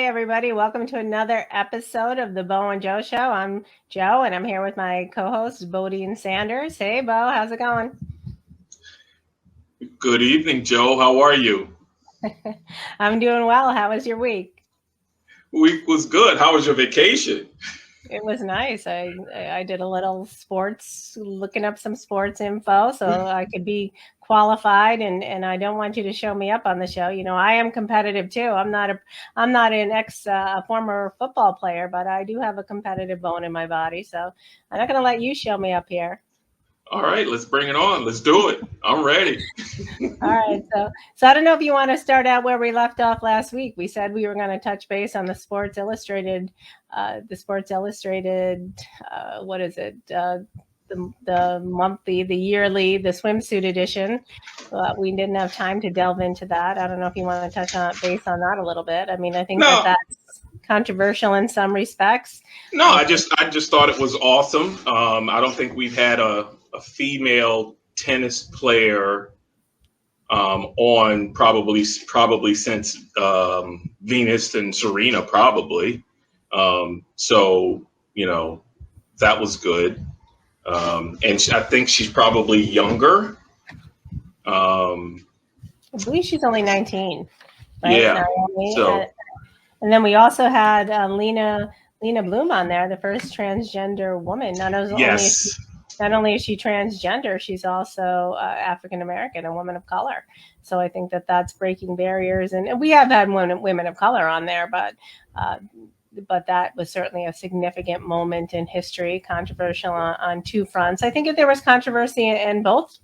everybody. Welcome to another episode of the Bo and Joe Show. I'm Joe, and I'm here with my co-hosts, Bodie and Sanders. Hey, Bo, how's it going? Good evening, Joe. How are you? I'm doing well. How was your week? Week was good. How was your vacation? It was nice. I did a little sports, looking up some sports info so I could be qualified, and I don't want you to show me up on the show. You know, I am competitive too. I'm not an former football player, but I do have a competitive bone in my body. So I'm not going to let you show me up here. All right, let's bring it on. Let's do it. I'm ready. All right. So I don't know if you want to start out where we left off last week. We said we were going to touch base on the Sports Illustrated, what is it? The monthly, the yearly, the swimsuit edition. We didn't have time to delve into that. I don't know if you want to touch base on that a little bit. I mean, I think that's controversial in some respects. No, I just thought it was awesome. I don't think we've had a female tennis player on probably since Venus and Serena, probably. So, you know, that was good. And I think she's probably younger. I believe she's only 19. Right? Yeah. And then we also had Lena Bloom on there, the first transgender woman. Not only is she transgender, she's also African American, a woman of color. So I think that's breaking barriers. And we have had women of color on there, but that was certainly a significant moment in history, controversial on two fronts. I think if there was controversy in both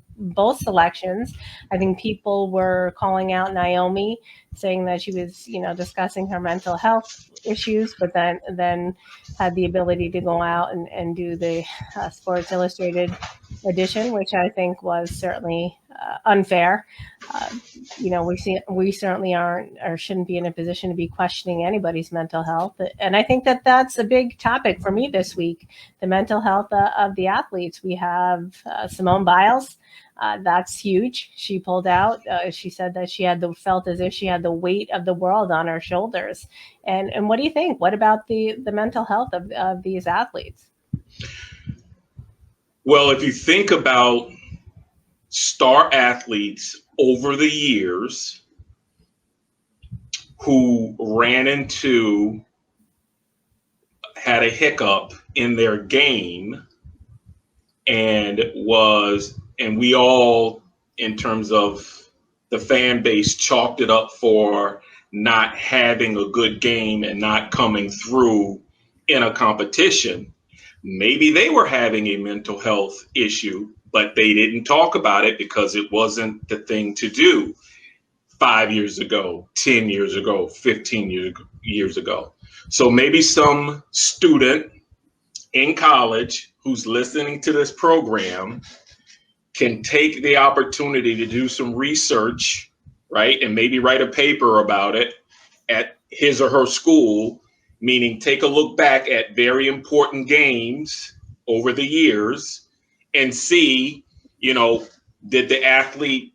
selections, I think people were calling out Naomi, saying that she was, discussing her mental health issues, but then had the ability to go out and do the Sports Illustrated edition, which I think was certainly unfair. We certainly aren't or shouldn't be in a position to be questioning anybody's mental health. And I think that's a big topic for me this week, the mental health of the athletes. We have Simone Biles. That's huge. She pulled out. She said that she felt as if she had the weight of the world on her shoulders. And what do you think? What about the mental health of these athletes? Well, if you think about star athletes over the years who had a hiccup in their game and we all, in terms of the fan base, chalked it up for not having a good game and not coming through in a competition. Maybe they were having a mental health issue, but they didn't talk about it because it wasn't the thing to do 5 years ago, 10 years ago, 15 years ago. So maybe some student in college who's listening to this program can take the opportunity to do some research, right? And maybe write a paper about it at his or her school, meaning take a look back at very important games over the years and see, did the athlete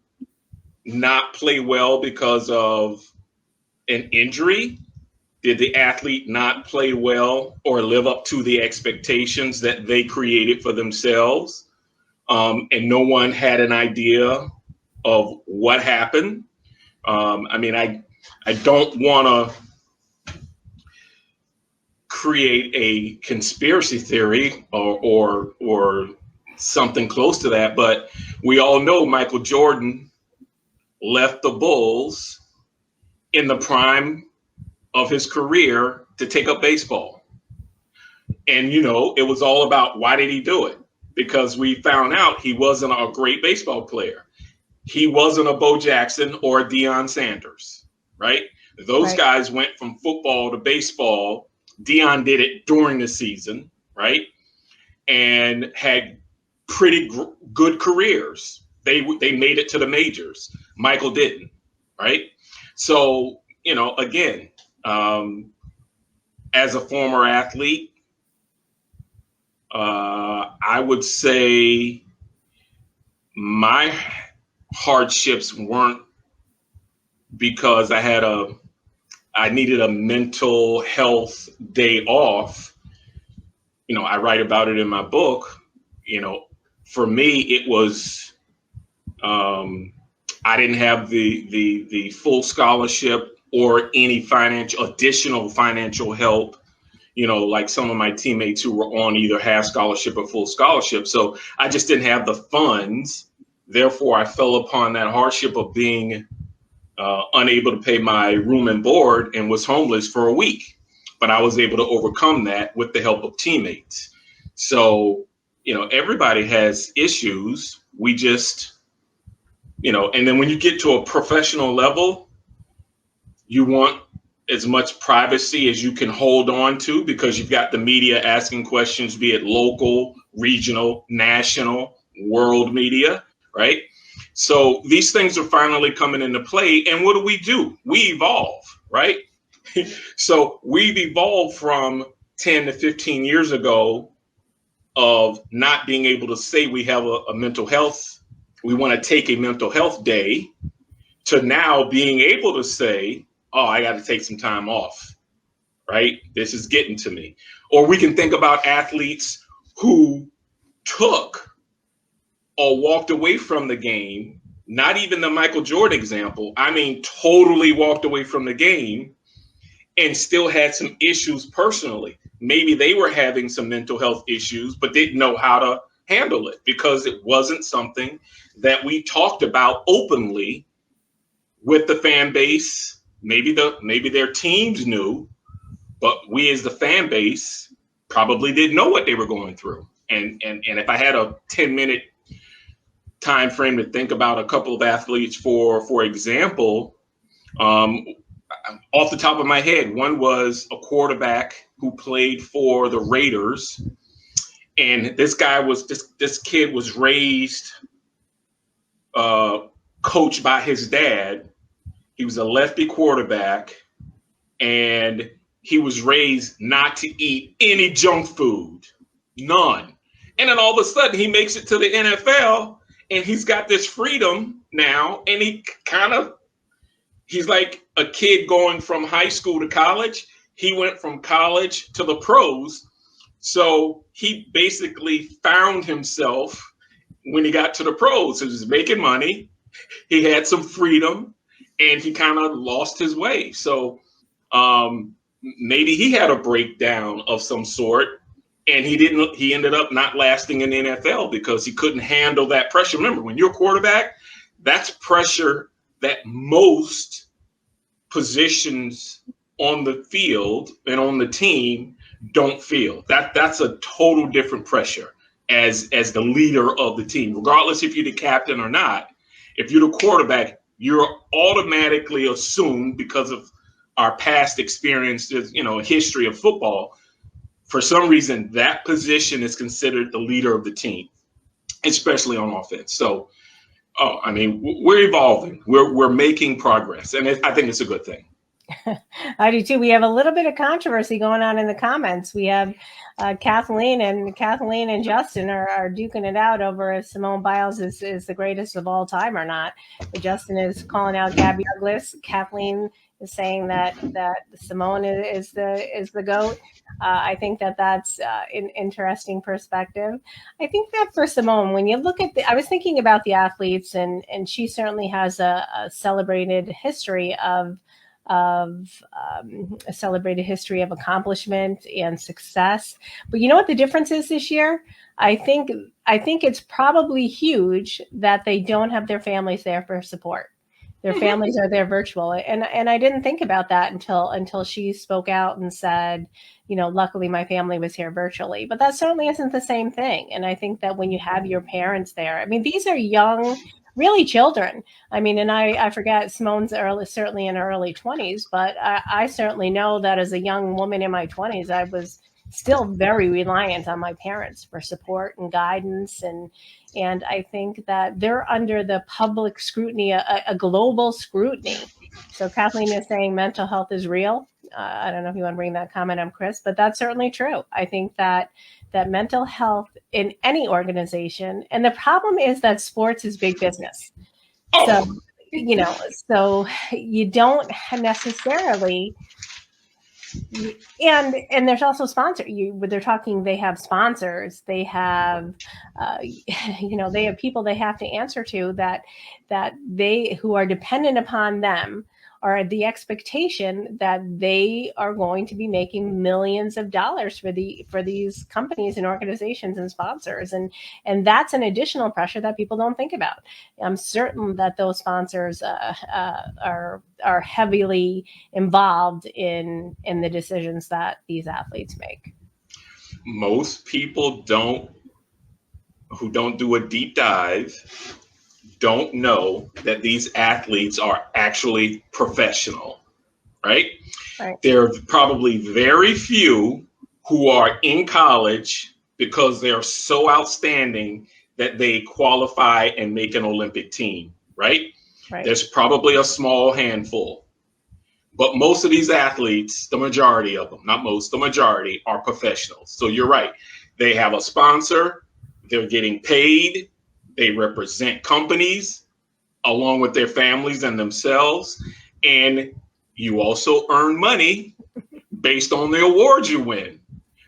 not play well because of an injury? Did the athlete not play well or live up to the expectations that they created for themselves? And no one had an idea of what happened. I don't want to create a conspiracy theory or something close to that, but we all know Michael Jordan left the Bulls in the prime of his career to take up baseball. And, it was all about, why did he do it? Because we found out he wasn't a great baseball player. He wasn't a Bo Jackson or a Deion Sanders, right? Those guys went from football to baseball. Deion did it during the season, right? And had pretty good careers. They made it to the majors. Michael didn't, right? So, again, as a former athlete, I would say my hardships weren't because I had a I needed a mental health day off. I write about it in my book. For me, it was I didn't have the full scholarship or any additional financial help. Like some of my teammates who were on either half scholarship or full scholarship. So I just didn't have the funds. Therefore, I fell upon that hardship of being unable to pay my room and board and was homeless for a week. But I was able to overcome that with the help of teammates. So, everybody has issues. We just, and then when you get to a professional level, you want as much privacy as you can hold on to because you've got the media asking questions, be it local, regional, national, world media, right? So these things are finally coming into play. And what do? We evolve, right? So we've evolved from 10 to 15 years ago of not being able to say we have a mental health, we want to take a mental health day, to now being able to say, oh, I got to take some time off, right? This is getting to me. Or we can think about athletes who took or walked away from the game, not even the Michael Jordan example. I mean, totally walked away from the game and still had some issues personally. Maybe they were having some mental health issues, but didn't know how to handle it because it wasn't something that we talked about openly with the fan base. Maybe their teams knew, but we as the fan base probably didn't know what they were going through. And if I had a 10-minute time frame to think about a couple of athletes, for example, off the top of my head, one was a quarterback who played for the Raiders, and this kid was raised, coached by his dad. He was a lefty quarterback, and he was raised not to eat any junk food, none. And then all of a sudden he makes it to the NFL and he's got this freedom now. And he's like a kid going from high school to college. He went from college to the pros. So he basically found himself when he got to the pros. He was making money. He had some freedom and he kind of lost his way. So maybe he had a breakdown of some sort, and he ended up not lasting in the NFL because he couldn't handle that pressure. Remember, when you're a quarterback, that's pressure that most positions on the field and on the team don't feel. That's a total different pressure as the leader of the team, regardless if you're the captain or not. If you're the quarterback, you're automatically assumed, because of our past experiences, history of football, for some reason, that position is considered the leader of the team, especially on offense. So, we're evolving. We're making progress, and I think it's a good thing. I do too. We have a little bit of controversy going on in the comments. We have Kathleen and Justin are duking it out over if Simone Biles is the greatest of all time or not. But Justin is calling out Gabby Douglas. Kathleen is saying that Simone is the GOAT. I think that's an interesting perspective. I think that for Simone, when you look at I was thinking about the athletes, and she certainly has a celebrated history of accomplishment and success. But you know what the difference is this year? I think it's probably huge that they don't have their families there for support. Their families are there virtual. And I didn't think about that until she spoke out and said, luckily my family was here virtually. But that certainly isn't the same thing. And I think that when you have your parents there, these are young, really children. And I forget, Simone's certainly in her early 20s, but I certainly know that as a young woman in my 20s, I was still very reliant on my parents for support and guidance. And I think that they're under the public scrutiny, a global scrutiny. So Kathleen is saying mental health is real. I don't know if you want to bring that comment up, Chris, but that's certainly true. I think that mental health in any organization, and the problem is that sports is big business. So so you don't necessarily, and there's also they're talking, they have sponsors, they have, they have people they have to answer to, that they, who are dependent upon them, are the expectation that they are going to be making millions of dollars for these companies and organizations and sponsors, and that's an additional pressure that people don't think about. I'm certain that those sponsors are heavily involved in the decisions that these athletes make. Most people who don't do a deep dive don't know that these athletes are actually professional, right? Right. There are probably very few who are in college because they're so outstanding that they qualify and make an Olympic team, right? Right. There's probably a small handful. But most of these athletes, the majority of them, not most, the majority are professionals. So you're right. They have a sponsor, they're getting paid, they represent companies along with their families and themselves. And you also earn money based on the awards you win.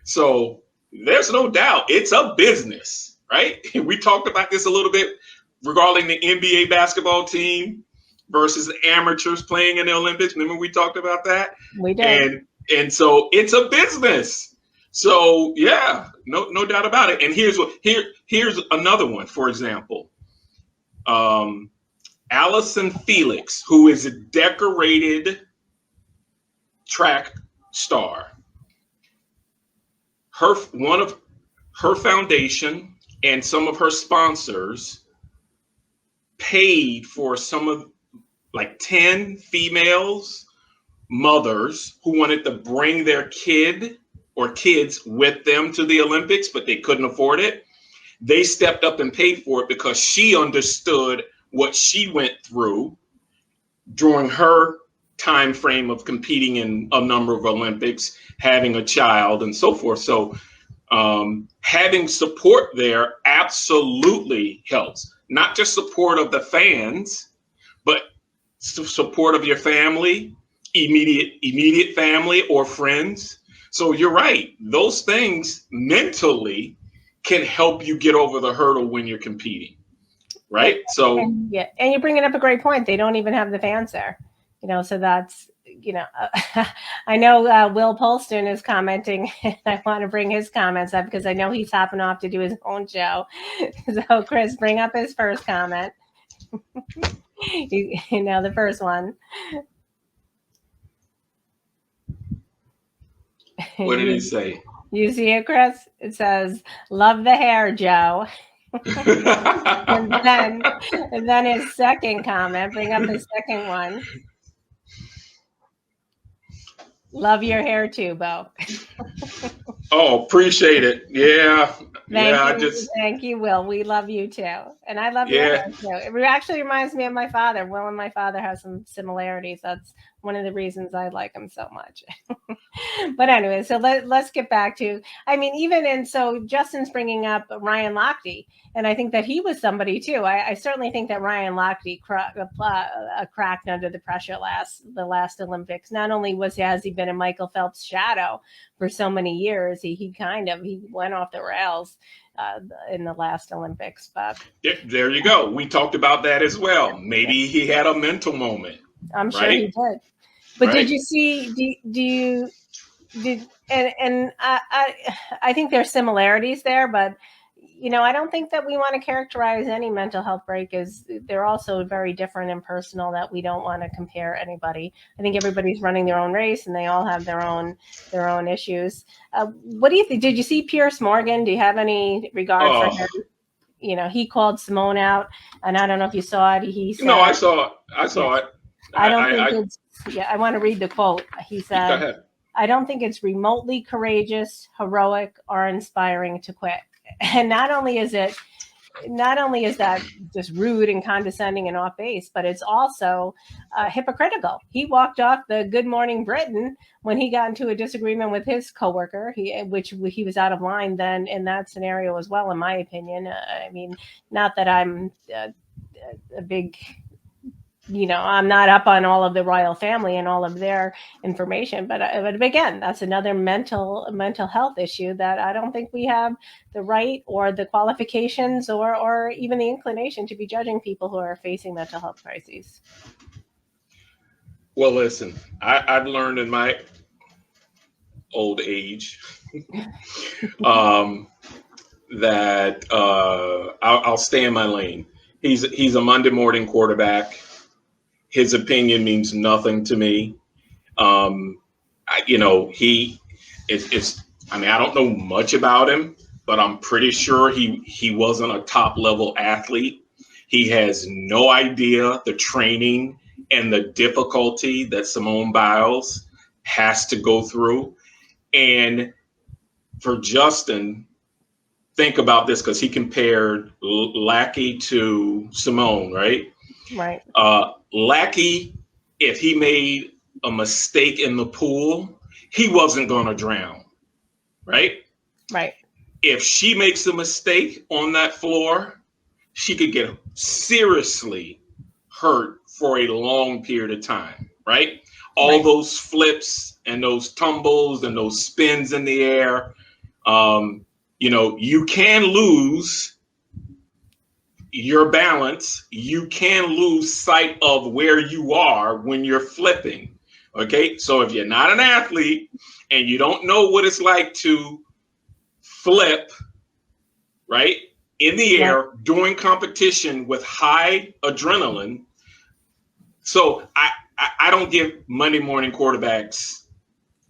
So there's no doubt it's a business, right? We talked about this a little bit regarding the NBA basketball team versus amateurs playing in the Olympics. Remember we talked about that? We did. And so it's a business. So yeah, no doubt about it. And here's another one, for example. Allison Felix, who is a decorated track star. One of her foundation and some of her sponsors paid for some of, like, 10 females, mothers who wanted to bring their kid or kids with them to the Olympics, but they couldn't afford it. They stepped up and paid for it because she understood what she went through during her time frame of competing in a number of Olympics, having a child and so forth. So having support there absolutely helps. Not just support of the fans, but support of your family, immediate family or friends. So you're right. Those things mentally can help you get over the hurdle when you're competing. Right. So and you're bringing up a great point. They don't even have the fans there, so that's, I know Will Polston is commenting, and I want to bring his comments up because I know he's hopping off to do his own show. So Chris, bring up his first comment. The first one. What did he say? You see it, Chris? It says, "Love the hair, Joe." and then his second comment. Bring up his second one. Love your hair too, Bo. Oh, appreciate it. Yeah. Thank you, Will. We love you too. And I love your hair too. It actually reminds me of my father. Will and my father have some similarities. That's one of the reasons I like him so much. But anyway, so let's get back to, so Justin's bringing up Ryan Lochte, and I think that he was somebody too. I certainly think that Ryan Lochte cracked under the pressure the last Olympics. Not only has he been in Michael Phelps' shadow for so many years, he went off the rails in the last Olympics. But there you go. We talked about that as well. Maybe he had a mental moment. I'm sure he did. But did you see? I think there's similarities there, but I don't think that we want to characterize any mental health break as they're also very different and personal, that we don't want to compare anybody. I think everybody's running their own race and they all have their own issues. What do you think? Did you see Pierce Morgan? Do you have any regard for him? He called Simone out, and I don't know if you saw it. He said, "No, I saw it. I want to read the quote. He said, "Go ahead. I don't think it's remotely courageous, heroic, or inspiring to quit." And not only is that just rude and condescending and off base, but it's also hypocritical. He walked off the Good Morning Britain when he got into a disagreement with his coworker, which he was out of line then in that scenario as well, in my opinion. Not that I'm a big I'm not up on all of the royal family and all of their information, but again, that's another mental health issue that I don't think we have the right or the qualifications or even the inclination to be judging people who are facing mental health crises. Well, listen, I've learned in my old age that I'll stay in my lane. He's a Monday morning quarterback. His opinion means nothing to me. He is. I mean, I don't know much about him, but I'm pretty sure he wasn't a top level athlete. He has no idea the training and the difficulty that Simone Biles has to go through. And for Justin, think about this, because he compared Lackey to Simone, right? Right. Lackey, if he made a mistake in the pool, he wasn't going to drown, right? Right. If she makes a mistake on that floor, she could get seriously hurt for a long period of time, right? All right. Those flips and those tumbles and those spins in the air, you can lose your balance. You can lose sight of where you are when you're flipping. Okay. So if you're not an athlete and you don't know what it's like to flip, right, in the air during competition with high adrenaline. So I don't give Monday morning quarterbacks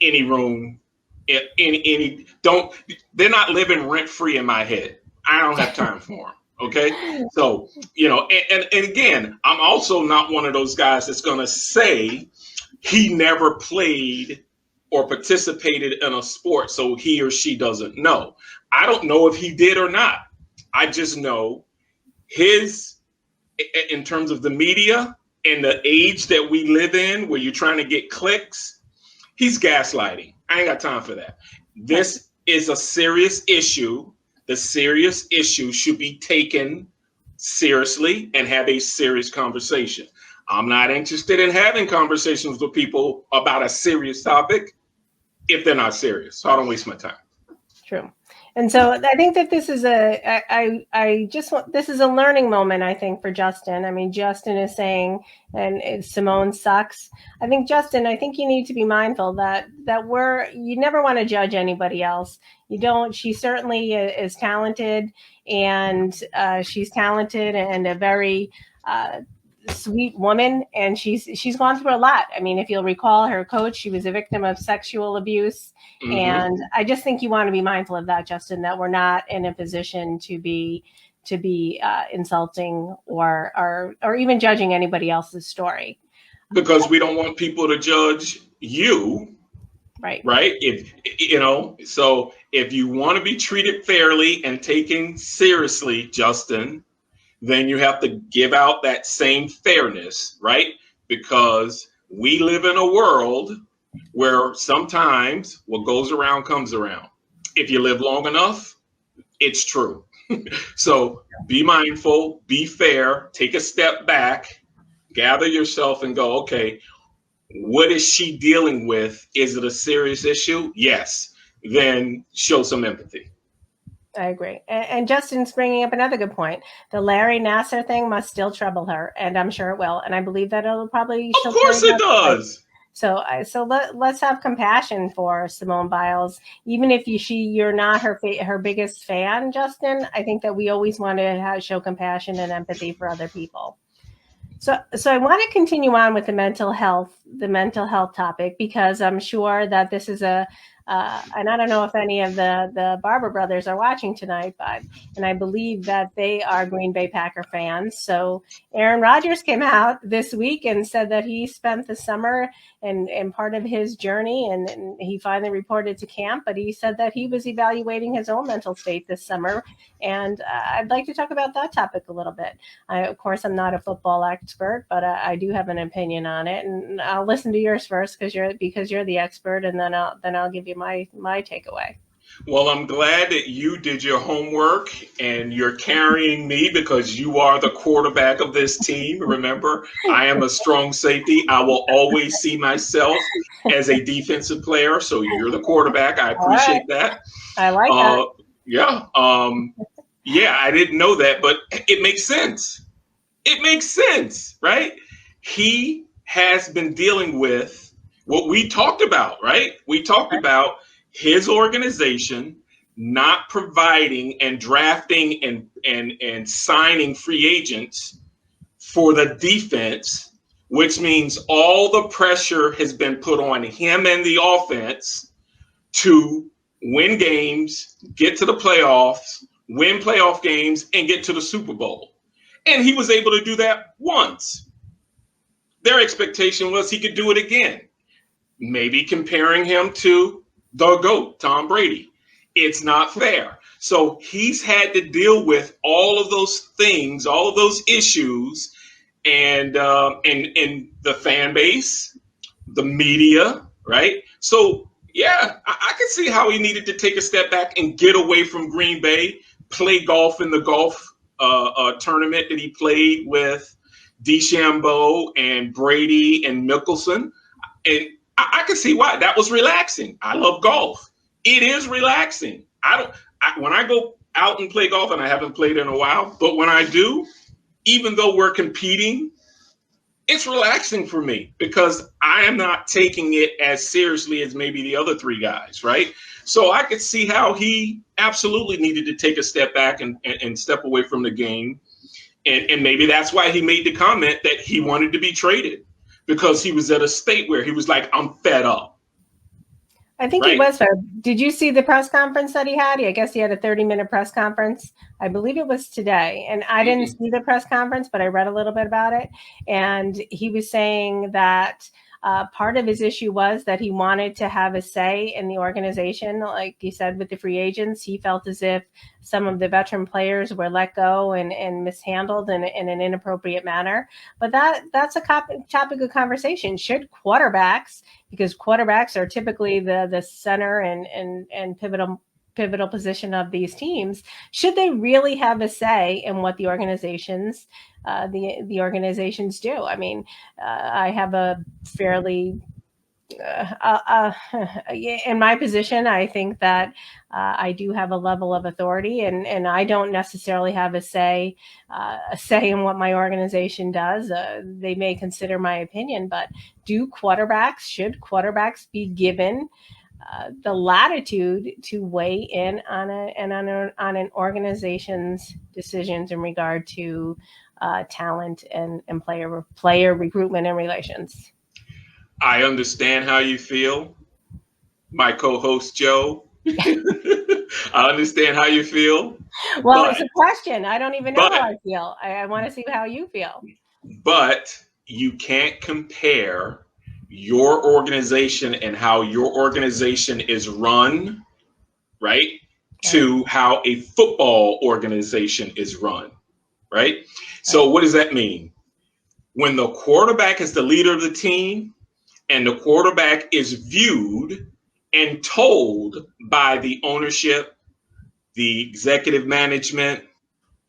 any room. They're not living rent free in my head. I don't have time for them. Okay. So, and again, I'm also not one of those guys that's going to say he never played or participated in a sport, so he or she doesn't know. I don't know if he did or not. I just know in terms of the media and the age that we live in, where you're trying to get clicks, he's gaslighting. I ain't got time for that. This is a serious issue. The serious issue should be taken seriously and have a serious conversation. I'm not interested in having conversations with people about a serious topic if they're not serious. So I don't waste my time. True. And so I think that this is this is a learning moment, I think, for Justin. I mean, Justin is saying, and Simone sucks. I think, Justin, you need to be mindful that you never want to judge anybody else. You don't. She certainly is talented, and she's talented and a very sweet woman, and she's gone through a lot. I mean, if you'll recall, her coach, she was a victim of sexual abuse. Mm-hmm. And I just think you want to be mindful of that, Justin, that we're not in a position to be insulting or even judging anybody else's story, because we don't want people to judge you. Right. So if you want to be treated fairly and taken seriously, Justin, then you have to give out that same fairness, right? Because we live in a world where sometimes what goes around comes around. If you live long enough, it's true. So be mindful, be fair, take a step back, gather yourself and go, okay, what is she dealing with? Is it a serious issue? Yes. Then show some empathy. I agree. And Justin's bringing up another good point. The Larry Nassar thing must still trouble her, and I'm sure it will. And I believe that it'll probably. Of course it does. So let's have compassion for Simone Biles, even if you're not her biggest fan, Justin. I think that we always want to show compassion and empathy for other people. So I want to continue on with the mental health topic, because I'm sure that this is and I don't know if any of the Barber brothers are watching tonight, and I believe that they are Green Bay Packer fans. So Aaron Rodgers came out this week and said that he spent the summer and part of his journey, and he finally reported to camp, but he said that he was evaluating his own mental state this summer. And I'd like to talk about that topic a little bit. Of course, I'm not a football expert, but I do have an opinion on it, and I'll listen to yours first because you're the expert, and then I'll give you my takeaway. Well, I'm glad that you did your homework and you're carrying me because you are the quarterback of this team. Remember, I am a strong safety. I will always see myself as a defensive player. So you're the quarterback. I All right. appreciate that. I like that. Yeah. Yeah, I didn't know that, but it makes sense. It makes sense, right? He has been dealing with what we talked about, right? We talked about his organization not providing and drafting and signing free agents for the defense, which means all the pressure has been put on him and the offense to win games, get to the playoffs, win playoff games, and get to the Super Bowl. And he was able to do that once. Their expectation was he could do it again. Maybe comparing him to the GOAT, Tom Brady. It's not fair. So he's had to deal with all of those things, all of those issues, and the fan base, the media, right? So yeah, I can see how he needed to take a step back and get away from Green Bay, play golf in the golf tournament that he played with DeChambeau and Brady and Mickelson. And I can see why. That was relaxing. I love golf. It is relaxing. When I go out and play golf, and I haven't played in a while, but when I do, even though we're competing, it's relaxing for me because I am not taking it as seriously as maybe the other three guys, right? So I could see how he absolutely needed to take a step back and step away from the game. And maybe that's why he made the comment that he wanted to be traded, because he was at a state where he was like, I'm fed up. I think he was. Did you see the press conference that he had? I guess he had a 30-minute press conference. I believe it was today. And I didn't see the press conference, but I read a little bit about it. And he was saying that part of his issue was that he wanted to have a say in the organization. Like you said, with the free agents, he felt as if some of the veteran players were let go and mishandled in an inappropriate manner. But that's a topic of conversation. Should quarterbacks, because quarterbacks are typically the center and pivotal position of these teams, should they really have a say in what the organizations do? I mean, I have a fairly in my position, I think that I do have a level of authority, and I don't necessarily have a say in what my organization does. They may consider my opinion, but should quarterbacks be given the latitude to weigh in on an organization's decisions in regard to talent and player recruitment and relations? I understand how you feel, my co-host Joe. I understand how you feel. Well, it's a question. I don't even know how I feel. I want to see how you feel. But you can't compare your organization and how your organization is run, right, to how a football organization is run, right? So what does that mean? When the quarterback is the leader of the team, and the quarterback is viewed and told by the ownership, the executive management,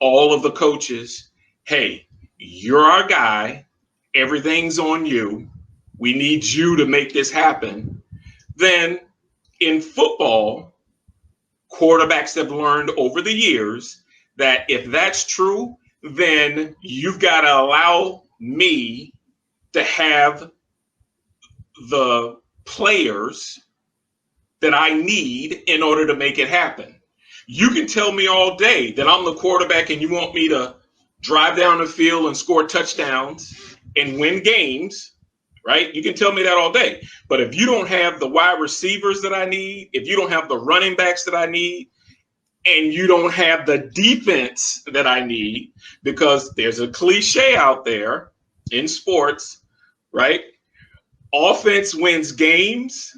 all of the coaches, hey, you're our guy. Everything's on you. We need you to make this happen. Then in football, quarterbacks have learned over the years that if that's true, then you've got to allow me to have the players that I need in order to make it happen. You can tell me all day that I'm the quarterback and you want me to drive down the field and score touchdowns and win games, right? You can tell me that all day. But if you don't have the wide receivers that I need, if you don't have the running backs that I need, and you don't have the defense that I need, because there's a cliche out there in sports, right? Offense wins games,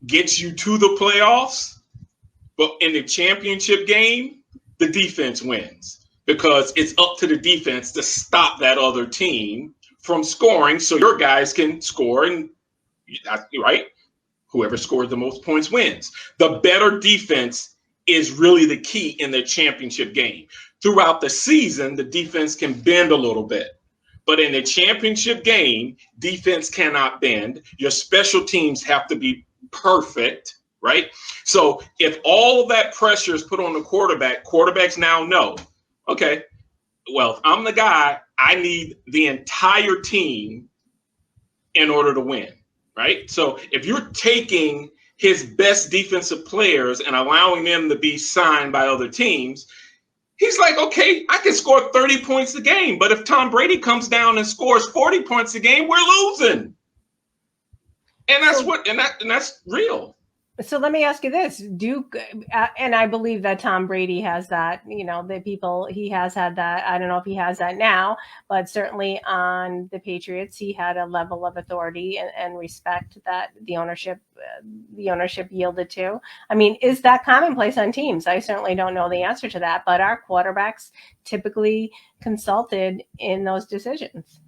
gets you to the playoffs, but in the championship game, the defense wins because it's up to the defense to stop that other team from scoring so your guys can score, and right? Whoever scored the most points wins. The better defense is really the key in the championship game. Throughout the season, the defense can bend a little bit. But in the championship game, defense cannot bend. Your special teams have to be perfect, right? So if all of that pressure is put on the quarterback, quarterbacks now know, okay, well, if I'm the guy, I need the entire team in order to win, right? So if you're taking his best defensive players and allowing them to be signed by other teams, he's like, okay, I can score 30 points a game, but if Tom Brady comes down and scores 40 points a game, we're losing. And that's real. So let me ask you this: and I believe that Tom Brady has that. He has had that. I don't know if he has that now, but certainly on the Patriots, he had a level of authority and respect that the ownership yielded to. I mean, is that commonplace on teams? I certainly don't know the answer to that, but our quarterbacks typically consulted in those decisions.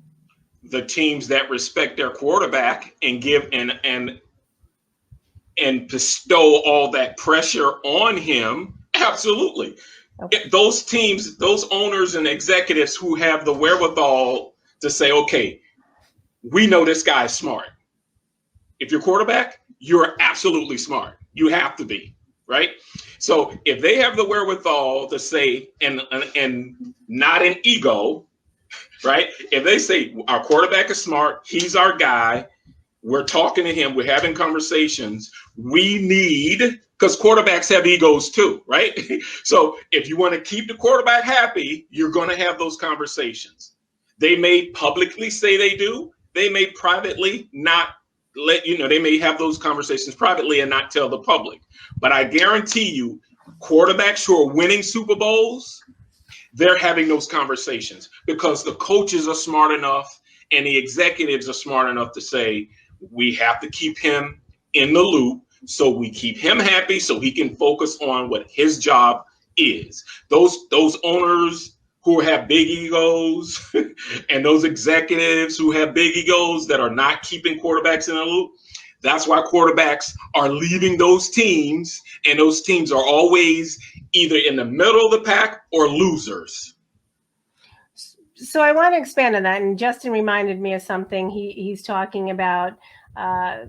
The teams that respect their quarterback and give and bestow all that pressure on him, absolutely. Okay. Those teams, those owners and executives who have the wherewithal to say, okay, we know this guy's smart. If you're quarterback, you're absolutely smart. You have to be, right? So if they have the wherewithal to say, and not an ego, right? If they say our quarterback is smart, he's our guy, we're talking to him, we're having conversations, we need, because quarterbacks have egos too, right? So if you want to keep the quarterback happy, you're going to have those conversations. They may publicly say they do. They may privately not let you know. They may have those conversations privately and not tell the public. But I guarantee you, quarterbacks who are winning Super Bowls, they're having those conversations because the coaches are smart enough and the executives are smart enough to say, we have to keep him in the loop so we keep him happy so he can focus on what his job is. Those owners who have big egos and those executives who have big egos that are not keeping quarterbacks in the loop, that's why quarterbacks are leaving those teams, and those teams are always either in the middle of the pack or losers. So I want to expand on that, and Justin reminded me of something. He's talking about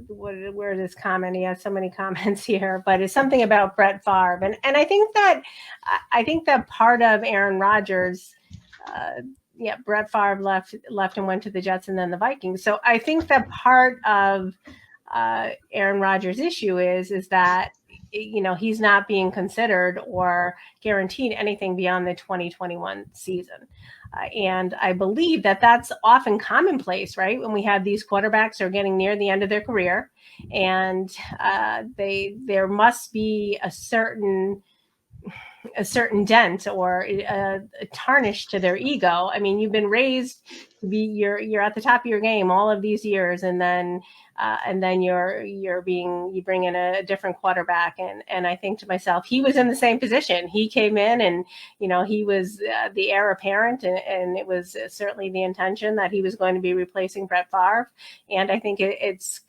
where this comment. He has so many comments here, but it's something about Brett Favre, and I think that part of Aaron Rodgers, Brett Favre left and went to the Jets and then the Vikings. So I think that part of Aaron Rodgers' issue is that he's not being considered or guaranteed anything beyond the 2021 season. And I believe that that's often commonplace, right? When we have these quarterbacks who are getting near the end of their career, and there must be a certain dent or a tarnish to their ego. I mean, you've been raised to be you're at the top of your game all of these years, and then you bring in a different quarterback, and I think to myself, he was in the same position. He came in, and he was the heir apparent, and it was certainly the intention that he was going to be replacing Brett Favre. And I think it's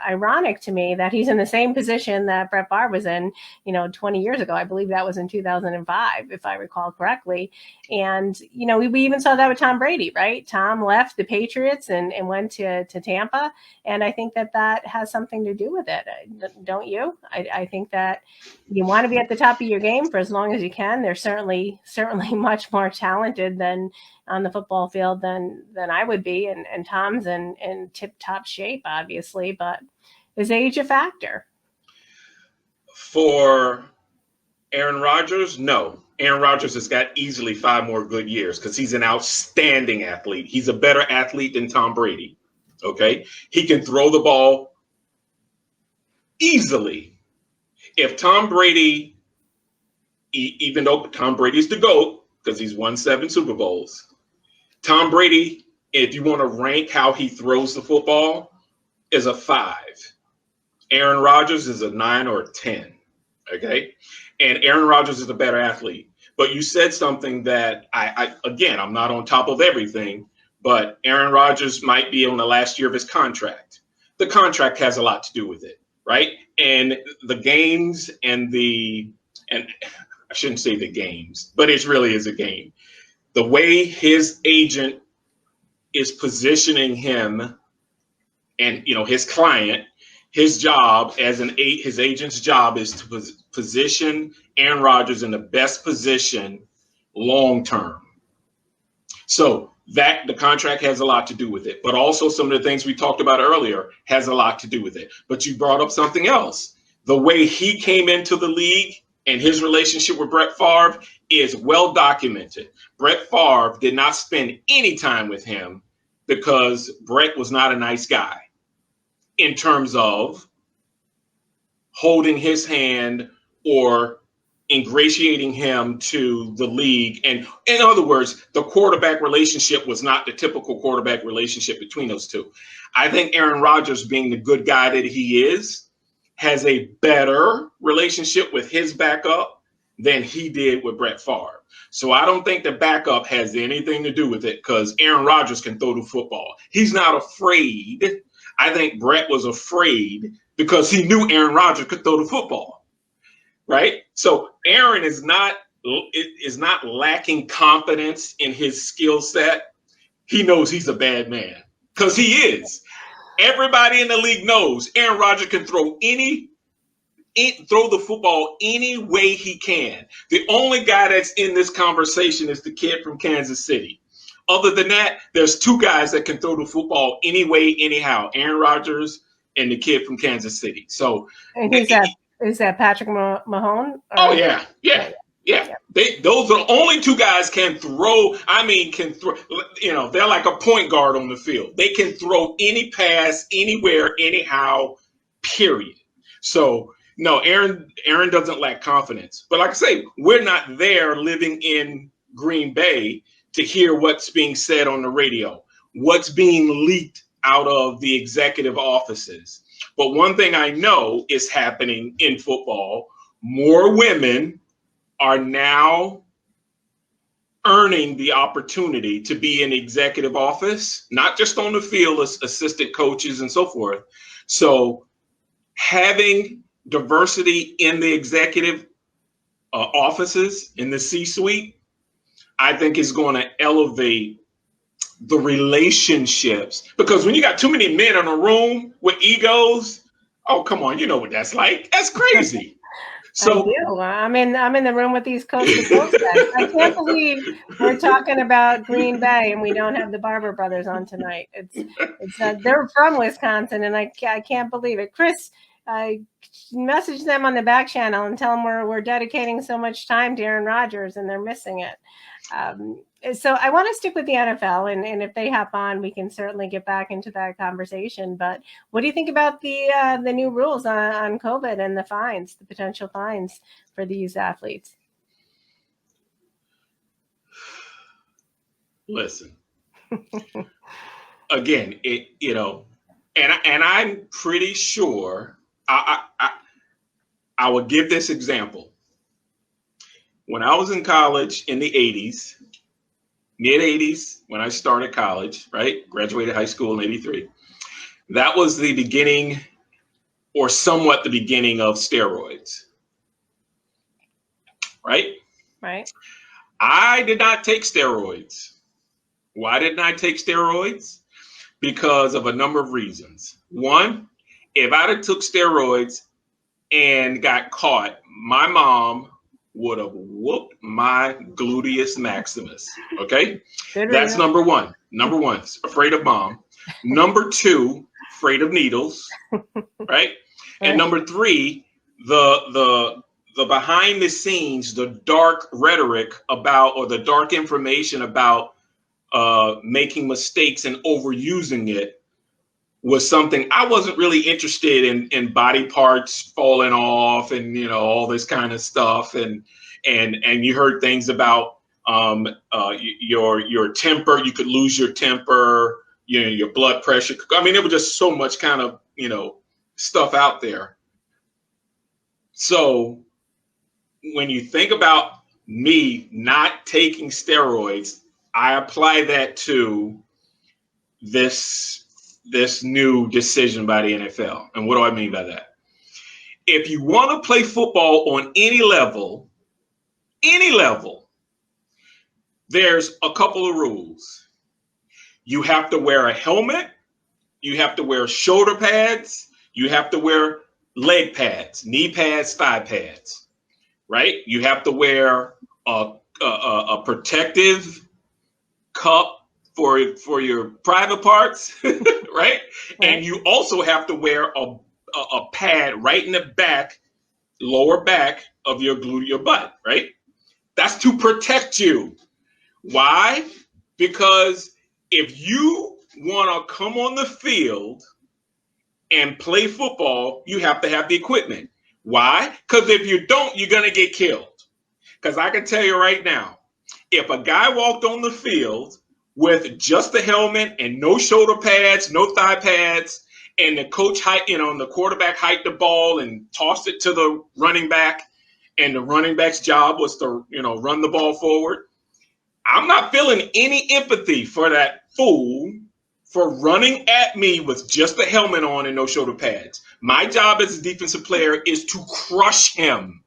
ironic to me that he's in the same position that Brett Favre was in, 20 years ago. I believe that was in 2005, if I recall correctly. And we even saw that with Tom Brady, right? Tom left the Patriots and went to Tampa. And I think that has something to do with it. Don't you? I think that you want to be at the top of your game for as long as you can. They're certainly much more talented than on the football field than I would be. And Tom's in tip-top shape, obviously, but is age a factor? For Aaron Rodgers, no. Aaron Rodgers has got easily 5 more good years because he's an outstanding athlete. He's a better athlete than Tom Brady. Okay, he can throw the ball easily. If Tom Brady, even though Tom Brady's the GOAT because he's won 7 Super Bowls, Tom Brady, if you want to rank how he throws the football, is a 5. Aaron Rodgers is a 9 or a 10. Okay, and Aaron Rodgers is a better athlete. But you said something that I'm not on top of everything. But Aaron Rodgers might be on the last year of his contract. the contract has a lot to do with it, right? And the games and I shouldn't say the games, but it really is a game. The way his agent is positioning him and, his client, his job his agent's job is to position Aaron Rodgers in the best position long term. So that the contract has a lot to do with it, but also some of the things we talked about earlier has a lot to do with it. But you brought up something else. The way he came into the league and his relationship with Brett Favre is well documented. Brett Favre did not spend any time with him because Brett was not a nice guy in terms of holding his hand or ingratiating him to the league. And in other words, the quarterback relationship was not the typical quarterback relationship between those two. I think Aaron Rodgers, being the good guy that he is, has a better relationship with his backup than he did with Brett Favre. So I don't think the backup has anything to do with it because Aaron Rodgers can throw the football. He's not afraid. I think Brett was afraid because he knew Aaron Rodgers could throw the football. Right? So Aaron is not lacking confidence in his skill set. He knows he's a bad man because he is. Everybody in the league knows Aaron Rodgers can throw the football any way he can. The only guy that's in this conversation is the kid from Kansas City. Other than that, there's two guys that can throw the football any way, anyhow. Aaron Rodgers and the kid from Kansas City. So and is that Patrick Mahone? Oh yeah. Those are the only two guys can throw. They're like a point guard on the field. They can throw any pass, anywhere, anyhow, period. So no, Aaron doesn't lack confidence. But like I say, we're not there living in Green Bay to hear what's being said on the radio, what's being leaked out of the executive offices. But one thing I know is happening in football, more women are now earning the opportunity to be in executive office, not just on the field as assistant coaches and so forth. So having diversity in the executive offices, in the C-suite, I think is going to elevate the relationships, because when you got too many men in a room with egos, oh, come on, you know what that's like. That's crazy. So I do. I'm in the room with these coast to coast guys. I can't believe we're talking about Green Bay and we don't have the Barber brothers on tonight. They're from Wisconsin, and I can't believe it. Chris, message them on the back channel and tell them we're dedicating so much time to Aaron Rodgers and they're missing it. So I want to stick with the NFL, and if they hop on, we can certainly get back into that conversation. But what do you think about the new rules on COVID and the potential fines for these athletes? Listen, again, and I'm pretty sure I will give this example. When I was in college in the 80s, mid-80s, when I started college, right? Graduated high school in 83. That was the beginning, or somewhat the beginning, of steroids. Right? Right. I did not take steroids. Why didn't I take steroids? Because of a number of reasons. One, if I'd have took steroids and got caught, my mom would have whooped my gluteus maximus. Okay. That's number one. Number one, afraid of mom. Number two, afraid of needles. Right. And number three, the behind the scenes, the dark rhetoric about, or the dark information about making mistakes and overusing it was something I wasn't really interested in body parts falling off and, all this kind of stuff. And you heard things about your temper. You could lose your temper, your blood pressure. I mean, there was just so much kind of, stuff out there. So when you think about me not taking steroids, I apply that to this this new decision by the NFL. And what do I mean by that? If you want to play football on any level, there's a couple of rules. You have to wear a helmet. You have to wear shoulder pads. You have to wear leg pads, knee pads, thigh pads, right? You have to wear a protective cup for your private parts, right? And you also have to wear a pad right in the back, lower back of your gluteal butt, right? That's to protect you. Why? Because if you want to come on the field and play football, you have to have the equipment. Why? Because if you don't, you're going to get killed. Because I can tell you right now, if a guy walked on the field with just the helmet and no shoulder pads, no thigh pads, and the coach the quarterback hiked the ball and tossed it to the running back, and the running back's job was to, run the ball forward, I'm not feeling any empathy for that fool for running at me with just the helmet on and no shoulder pads. My job as a defensive player is to crush him.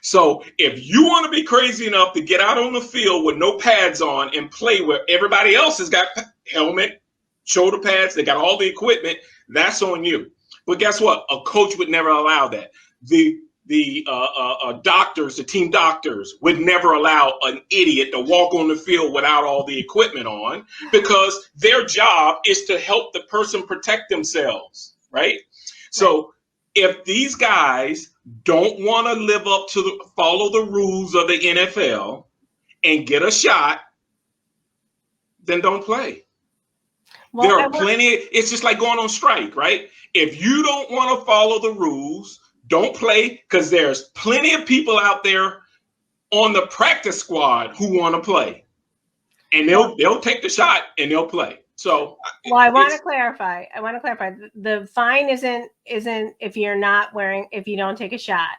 So if you want to be crazy enough to get out on the field with no pads on and play where everybody else has got helmet, shoulder pads, they got all the equipment, that's on you. But guess what? A coach would never allow that. The doctors, the team doctors, would never allow an idiot to walk on the field without all the equipment on, because their job is to help the person protect themselves, right? So if these guys don't want to live up to follow the rules of the NFL and get a shot, then don't play. Well, there are plenty. It's just like going on strike, right? If you don't want to follow the rules, don't play, because there's plenty of people out there on the practice squad who want to play, and they'll take the shot and they'll play. So, well, I want to clarify. The fine isn't if you're not wearing, if you don't take a shot.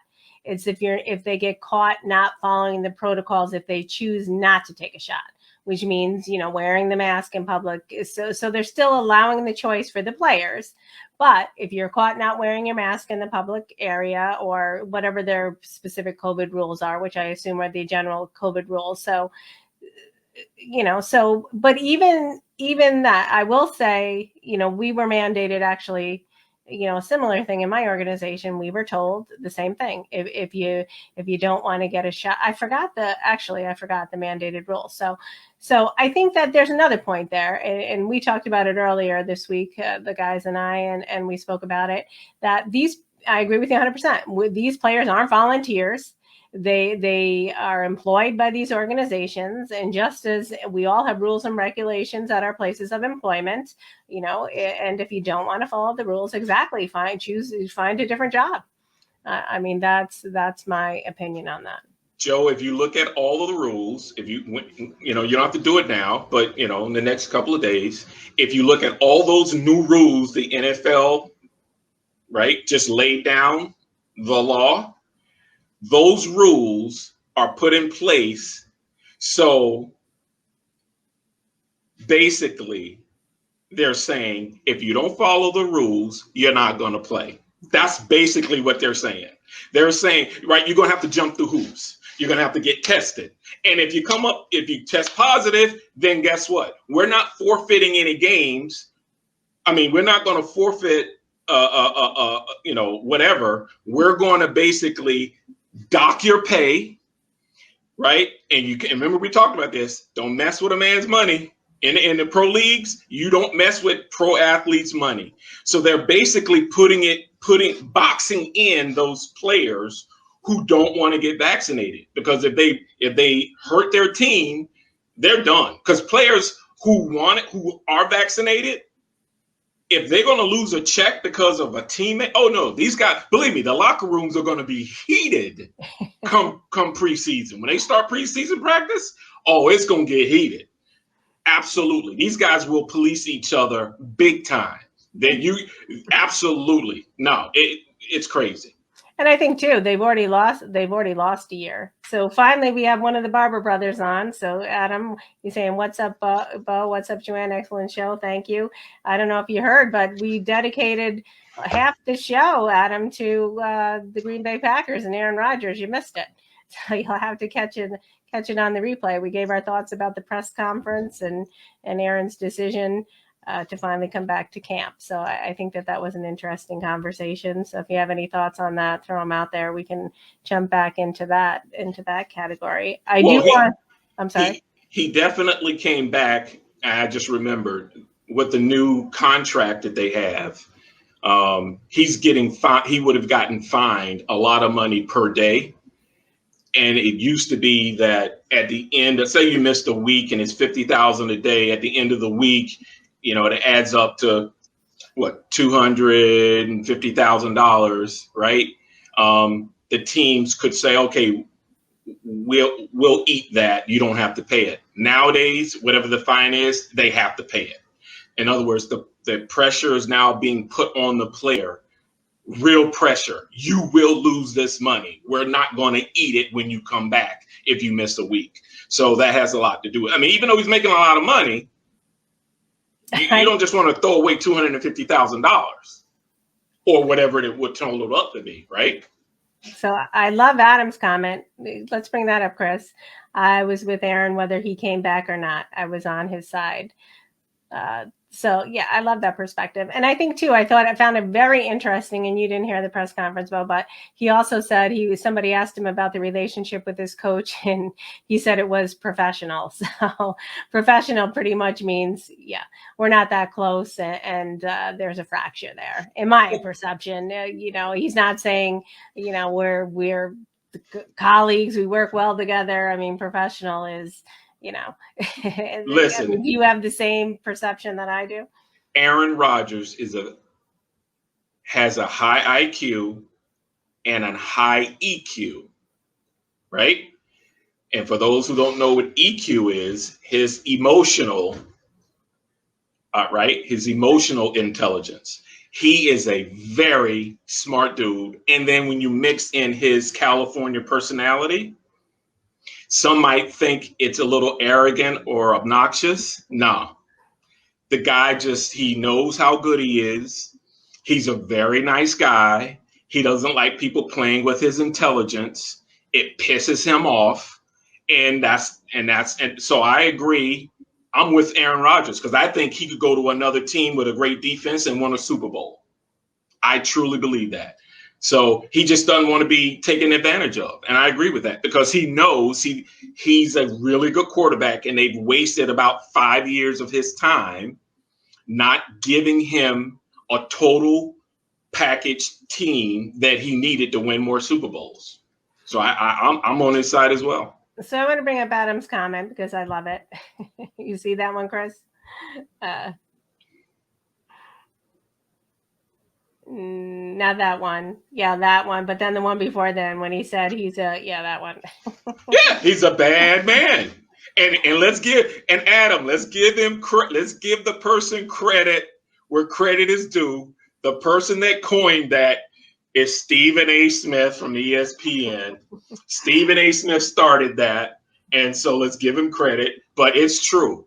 It's if they get caught not following the protocols, if they choose not to take a shot, which means, wearing the mask in public. So they're still allowing the choice for the players. But if you're caught not wearing your mask in the public area, or whatever their specific COVID rules are, which I assume are the general COVID rules. So, but even that, I will say, we were mandated, actually, a similar thing in my organization. We were told the same thing. If you don't want to get a shot, I forgot the mandated rules. So I think that there's another point there, and we talked about it earlier this week, the guys and I, and we spoke about it, that I agree with you 100%. These players aren't volunteers. They are employed by these organizations, and just as we all have rules and regulations at our places of employment, and if you don't want to follow the rules, exactly, find a different job. I mean, that's my opinion on that. Joe, if you look at all of the rules, if you don't have to do it now, but in the next couple of days, if you look at all those new rules the NFL, right, just laid down the law, those rules are put in place. So basically, they're saying if you don't follow the rules, you're not going to play. That's basically what they're saying. They're saying, right, you're going to have to jump through hoops. You're going to have to get tested. And if you test positive, then guess what? We're not forfeiting any games. I mean, we're not going to forfeit, whatever. We're going to basically dock your pay, right? And you can remember, we talked about this. Don't mess with a man's money. In the pro leagues, you don't mess with pro athletes' money. So they're basically boxing in those players who don't want to get vaccinated, because if they hurt their team, they're done. Because players who are vaccinated, if they're going to lose a check because of a teammate, oh no, these guys, believe me, the locker rooms are going to be heated come preseason. When they start preseason practice, oh, it's going to get heated. Absolutely. These guys will police each other big time. Then absolutely. No, it's crazy. And I think too, they've already lost a year. So finally we have one of the Barber brothers on. So Adam, you're saying, what's up, Bo? What's up, Joanne? Excellent show. Thank you. I don't know if you heard, but we dedicated half the show, Adam, to the Green Bay Packers and Aaron Rodgers. You missed it. So you'll have to catch it on the replay. We gave our thoughts about the press conference and Aaron's decision to finally come back to camp. So I think that was an interesting conversation. So if you have any thoughts on that, throw them out there. We can jump back into that category. I'm sorry. He definitely came back. I just remembered with the new contract that they have. He's getting he would have gotten fined a lot of money per day. And it used to be that at the end of, say you missed a week and it's $50,000 a day, at the end of the week, it adds up to what, $250,000, right? The teams could say, okay, we'll eat that. You don't have to pay it. Nowadays, whatever the fine is, they have to pay it. In other words, the pressure is now being put on the player. Real pressure. You will lose this money. We're not going to eat it when you come back if you miss a week. So that has a lot to do with it. I mean, even though he's making a lot of money, you don't just want to throw away $250,000 or whatever it would total up to be, right? So I love Adam's comment. Let's bring that up, Chris. I was with Aaron whether he came back or not. I was on his side. So yeah, I love that perspective. And I think too, I found it very interesting, and you didn't hear the press conference, Bo, but he also said somebody asked him about the relationship with his coach, and he said it was professional. So professional pretty much means, yeah, we're not that close, and there's a fracture there in my perception. He's not saying, we're colleagues, we work well together. I mean, professional is, listen, do you have the same perception that I do? Aaron Rodgers has a high IQ and a high EQ, right? And for those who don't know what EQ is, his emotional intelligence. He is a very smart dude. And then when you mix in his California personality, some might think it's a little arrogant or obnoxious. No, the guy he knows how good he is. He's a very nice guy. He doesn't like people playing with his intelligence. It pisses him off. And so I agree. I'm with Aaron Rodgers because I think he could go to another team with a great defense and win a Super Bowl. I truly believe that. So he just doesn't want to be taken advantage of. And I agree with that because he knows he's a really good quarterback, and they've wasted about 5 years of his time not giving him a total package team that he needed to win more Super Bowls. So I'm on his side as well. So I want to bring up Adam's comment because I love it. You see that one, Chris? Not that one. Yeah, that one. But then the one before then when he said that one. Yeah, he's a bad man. And let's give the person credit where credit is due. The person that coined that is Stephen A. Smith from ESPN. Stephen A. Smith started that. And so let's give him credit. But it's true.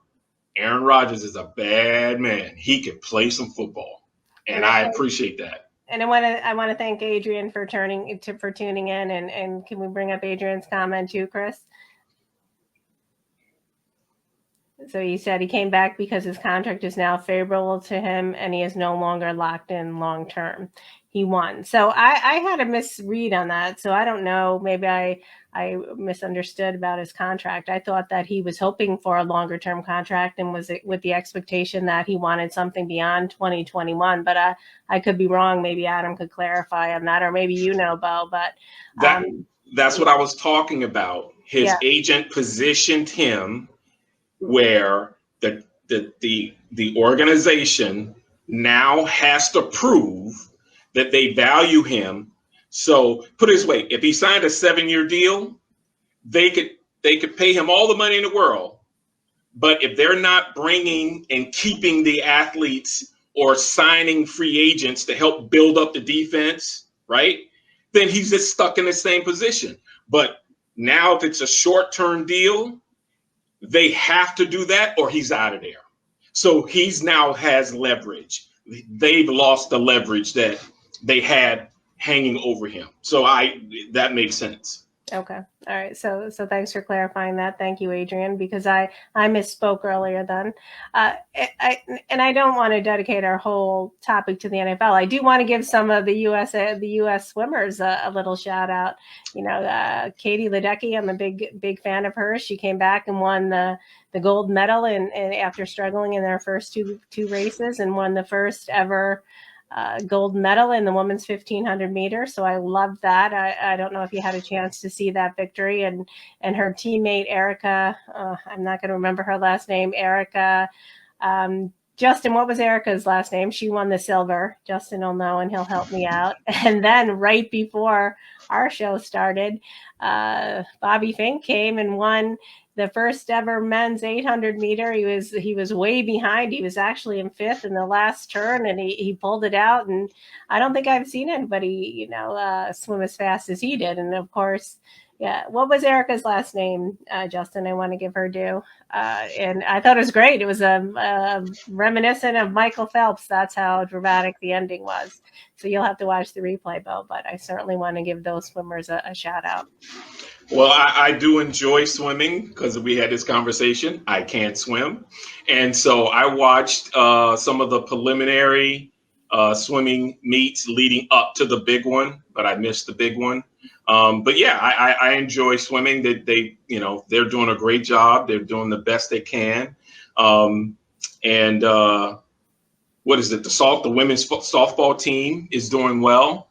Aaron Rodgers is a bad man. He can play some football. And I appreciate that. And I want to thank Adrian for tuning in. And can we bring up Adrian's comment too, Chris? So he said he came back because his contract is now favorable to him and he is no longer locked in long term. He won. So I had a misread on that. So I don't know. Maybe I misunderstood about his contract. I thought that he was hoping for a longer term contract and was with the expectation that he wanted something beyond 2021. But I could be wrong. Maybe Adam could clarify on that, or maybe Bo. But that's what I was talking about. His agent positioned him where the organization now has to prove that they value him. So put it this way, if he signed a 7-year deal, they could pay him all the money in the world. But if they're not bringing and keeping the athletes or signing free agents to help build up the defense, right, then he's just stuck in the same position. But now if it's a short-term deal, they have to do that or he's out of there. So he's now has leverage. They've lost the leverage that they had hanging over him. So that makes sense. Okay. All right. So thanks for clarifying that. Thank you, Adrian, because I misspoke earlier then. I don't want to dedicate our whole topic to the NFL. I do want to give some of the U.S. swimmers a little shout out. You know, Katie Ledecky, I'm a big fan of hers. She came back and won the gold medal and after struggling in their first two races, and won the first ever gold medal in the women's 1500 meters. So I love that. I don't know if you had a chance to see that victory, and her teammate Erica, I'm not going to remember her last name, Erica. Justin, what was Erica's last name? She won the silver. Justin will know and he'll help me out. And then right before our show started, Bobby Fink came and won the first ever men's 800 meter. He was way behind. He was actually in fifth in the last turn, and he pulled it out. And I don't think I've seen anybody, swim as fast as he did. And of course, yeah. What was Erica's last name, Justin? I want to give her due. And I thought it was great. It was reminiscent of Michael Phelps. That's how dramatic the ending was. So you'll have to watch the replay, Bo, but I certainly want to give those swimmers a shout out. Well, I do enjoy swimming because we had this conversation. I can't swim. And so I watched some of the preliminary swimming meets leading up to the big one, but I missed the big one. But yeah, I enjoy swimming. They're doing a great job. They're doing the best they can. And what is it? The women's softball team is doing well.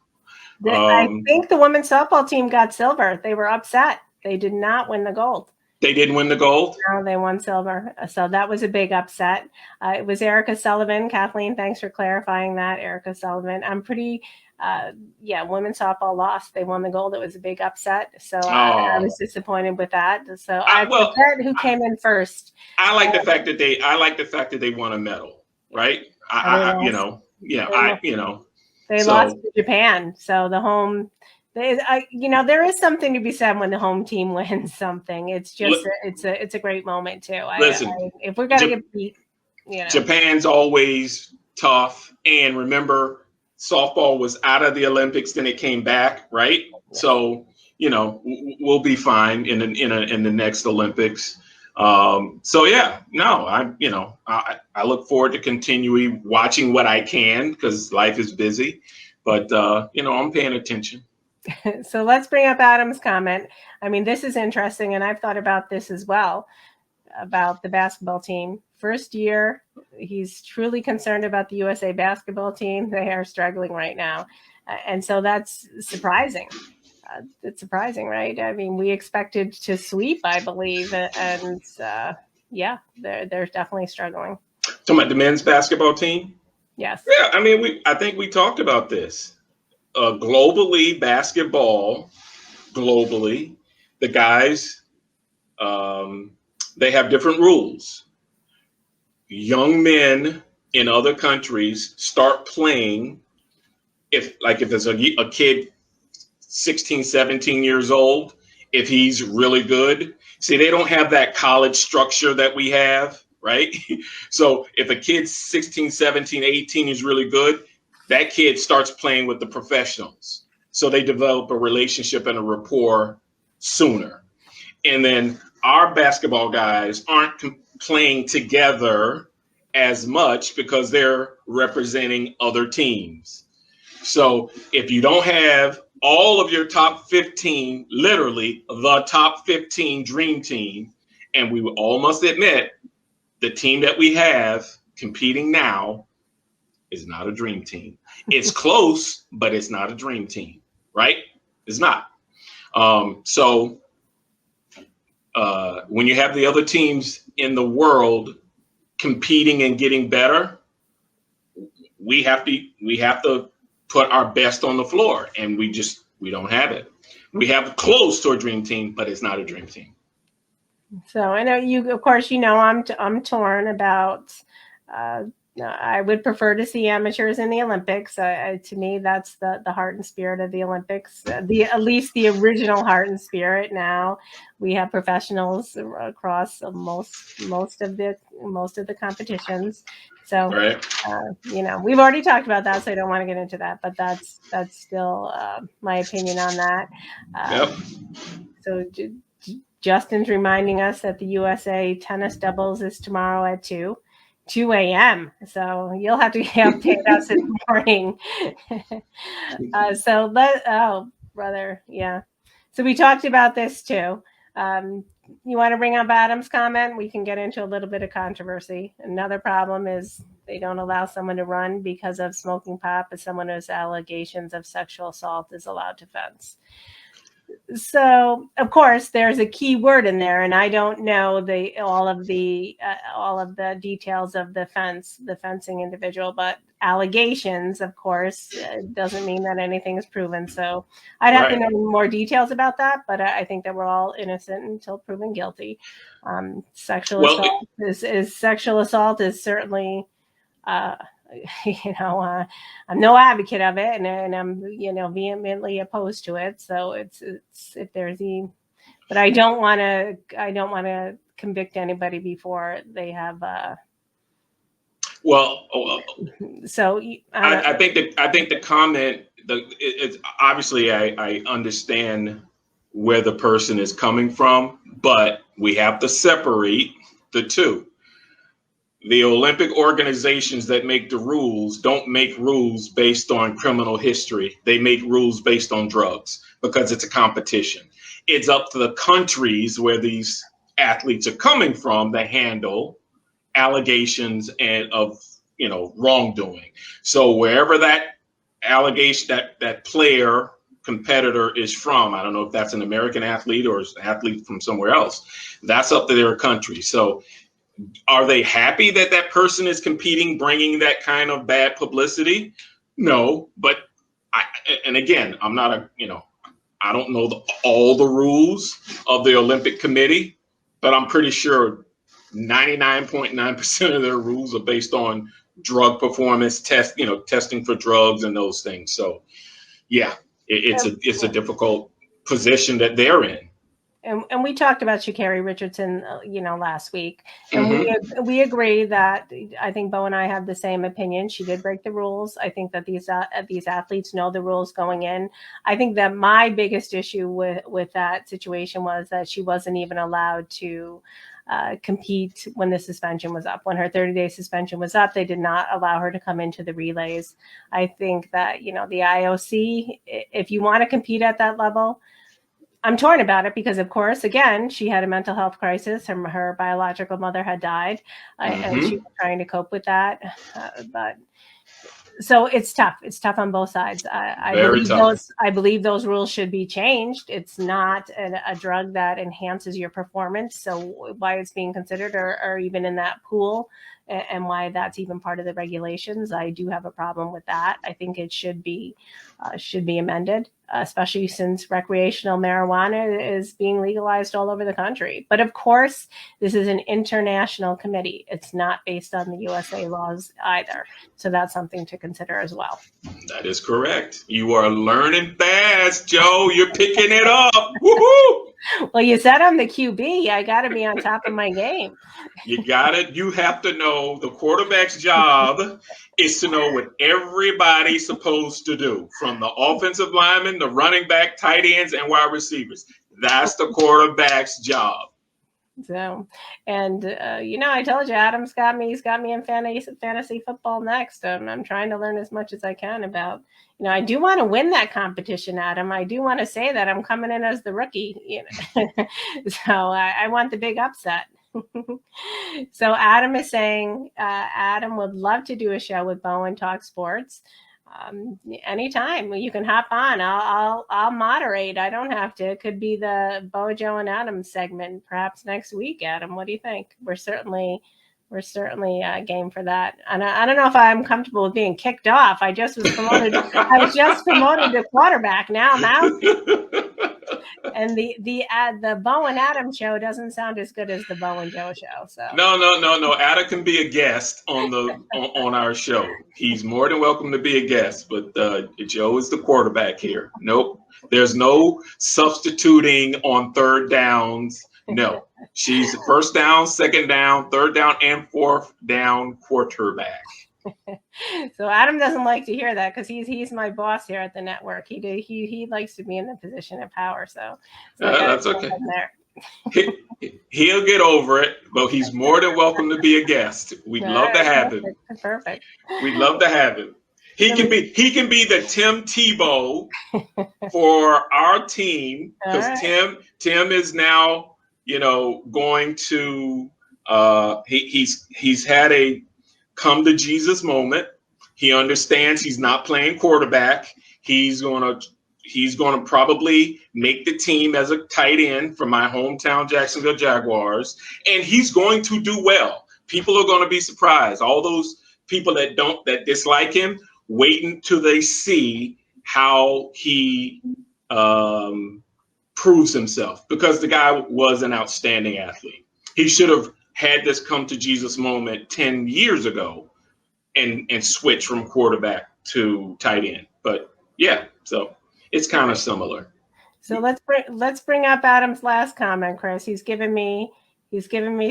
I think the women's softball team got silver. They were upset. They did not win the gold. They didn't win the gold? No, they won silver. So that was a big upset. It was Erica Sullivan. Kathleen, thanks for clarifying that. Erica Sullivan. I'm pretty, women's softball lost. They won the gold. It was a big upset. So I was disappointed with that. So I forget who came in first. I like the fact that they won a medal, right? They lost to Japan. So the home, there is something to be said when the home team wins something. It's just, it's a great moment too. If we're going to get beat, Japan's always tough. And remember, softball was out of the Olympics, then it came back, right? Yeah. So, we'll be fine in the next Olympics. I look forward to continuing watching what I can because life is busy, but I'm paying attention. So let's bring up Adam's comment. I mean, this is interesting, and I've thought about this as well, about the basketball team. First year, he's truly concerned about the USA basketball team. They are struggling right now, and so that's surprising. It's surprising, right? I mean, we expected to sweep, I believe, and they're definitely struggling. Talking about the men's basketball team? Yes. Yeah, I mean, I think we talked about this. Globally, the guys, they have different rules. Young men in other countries start playing if there's a kid 16, 17 years old, if he's really good. See, they don't have that college structure that we have, right? So if a kid's 16, 17, 18 is really good, that kid starts playing with the professionals. So they develop a relationship and a rapport sooner. And then our basketball guys aren't playing together as much because they're representing other teams. So if you don't have all of your top 15, literally the top 15 dream team, and we all must admit the team that we have competing now is not a dream team. It's close, but it's not a dream team, right? It's not. So when you have the other teams in the world competing and getting better, we have to put our best on the floor, and we don't have it. We have close to a dream team, but it's not a dream team. So I know you, of course, I'm torn about I would prefer to see amateurs in the Olympics. To me, that's the heart and spirit of the Olympics. At least the original heart and spirit. Now we have professionals across most of the competitions. So, right. We've already talked about that, so I don't want to get into that. But that's still my opinion on that. Yep. So Justin's reminding us that the USA tennis doubles is tomorrow at 2 a.m. So you'll have to update us in the morning. Brother, yeah. So we talked about this too. You want to bring up Adam's comment? We can get into a little bit of controversy. Another problem is they don't allow someone to run because of smoking pot, but someone who has allegations of sexual assault is allowed to fence. So of course there's a key word in there, and I don't know all of the details of the fencing individual, but allegations, of course, doesn't mean that anything is proven. So I'd have to know more details about that, but I think that we're all innocent until proven guilty. Sexual assault is certainly I'm no advocate of it, and I'm vehemently opposed to it. So it's if there's but I don't want to convict anybody before they have. So I think the comment. It's obviously I understand where the person is coming from, but we have to separate the two. The Olympic organizations that make the rules don't make rules based on criminal history. They make rules based on drugs because it's a competition. It's up to the countries where these athletes are coming from to handle allegations of wrongdoing. So wherever that allegation, that player competitor is from, I don't know if that's an American athlete or an athlete from somewhere else, that's up to their country. So are they happy that that person is competing, bringing that kind of bad publicity? No, but again, I'm not I don't know all the rules of the Olympic Committee, but I'm pretty sure 99.9% of their rules are based on drug performance testing for drugs and those things. So yeah, it's a difficult position that they're in. And we talked about Sha'Carri Richardson, last week, and we agree that I think Bo and I have the same opinion. She did break the rules. I think that these athletes know the rules going in. I think that my biggest issue with that situation was that she wasn't even allowed to compete when the suspension was up. When her 30-day suspension was up, they did not allow her to come into the relays. I think that the IOC, if you want to compete at that level. I'm torn about it because, of course, again, she had a mental health crisis. Her biological mother had died, and she was trying to cope with that. But so it's tough. It's tough on both sides. I believe those rules should be changed. It's not a drug that enhances your performance. So why it's being considered or even in that pool, and why that's even part of the regulations, I do have a problem with that. I think it should be amended, especially since recreational marijuana is being legalized all over the country. But of course, this is an international committee. It's not based on the USA laws either. So that's something to consider as well. That is correct. You are learning fast, Joe. You're picking it up. Woohoo! Well, you said I'm the QB. I got to be on top of my game. You have to know the quarterback's job is to know what everybody's supposed to do, from the offensive lineman, the running back, tight ends, and wide receivers. That's the quarterback's job. So, and I told you, Adam's got me. He's got me in fantasy football next. I'm trying to learn as much as I can about. I do want to win that competition, Adam. I do want to say that I'm coming in as the rookie. So I want the big upset. So Adam is saying Adam would love to do a show with Bo and talk sports. Anytime you can hop on, I'll moderate. I don't have to. It could be the Bo, Joe, and Adam segment, perhaps next week. Adam, what do you think? We're certainly game for that. And I don't know if I'm comfortable with being kicked off. I just was promoted. I was just promoted to quarterback. Now I'm out. And the Bo and Adam show doesn't sound as good as the Bo and Joe show. So no. Adam can be a guest on our show. He's more than welcome to be a guest. But Joe is the quarterback here. Nope, there's no substituting on third downs. No, she's first down, second down, third down, and fourth down quarterback. So Adam doesn't like to hear that because he's my boss here at the network. He likes to be in the position of power. So that's okay. He'll get over it, but he's more than welcome to be a guest. We'd love to have him. Perfect. We'd love to have him. He can be the Tim Tebow for our team, because Tim is now, going to he's had a come to Jesus moment. He understands he's not playing quarterback. He's gonna probably make the team as a tight end for my hometown Jacksonville Jaguars, and he's going to do well. People are going to be surprised. All those people that dislike him, wait until they see how he proves himself, because the guy was an outstanding athlete. He should have had this come to Jesus moment 10 years ago and switch from quarterback to tight end. But yeah, so it's kind of similar. So let's bring up Adam's last comment, Chris. He's given me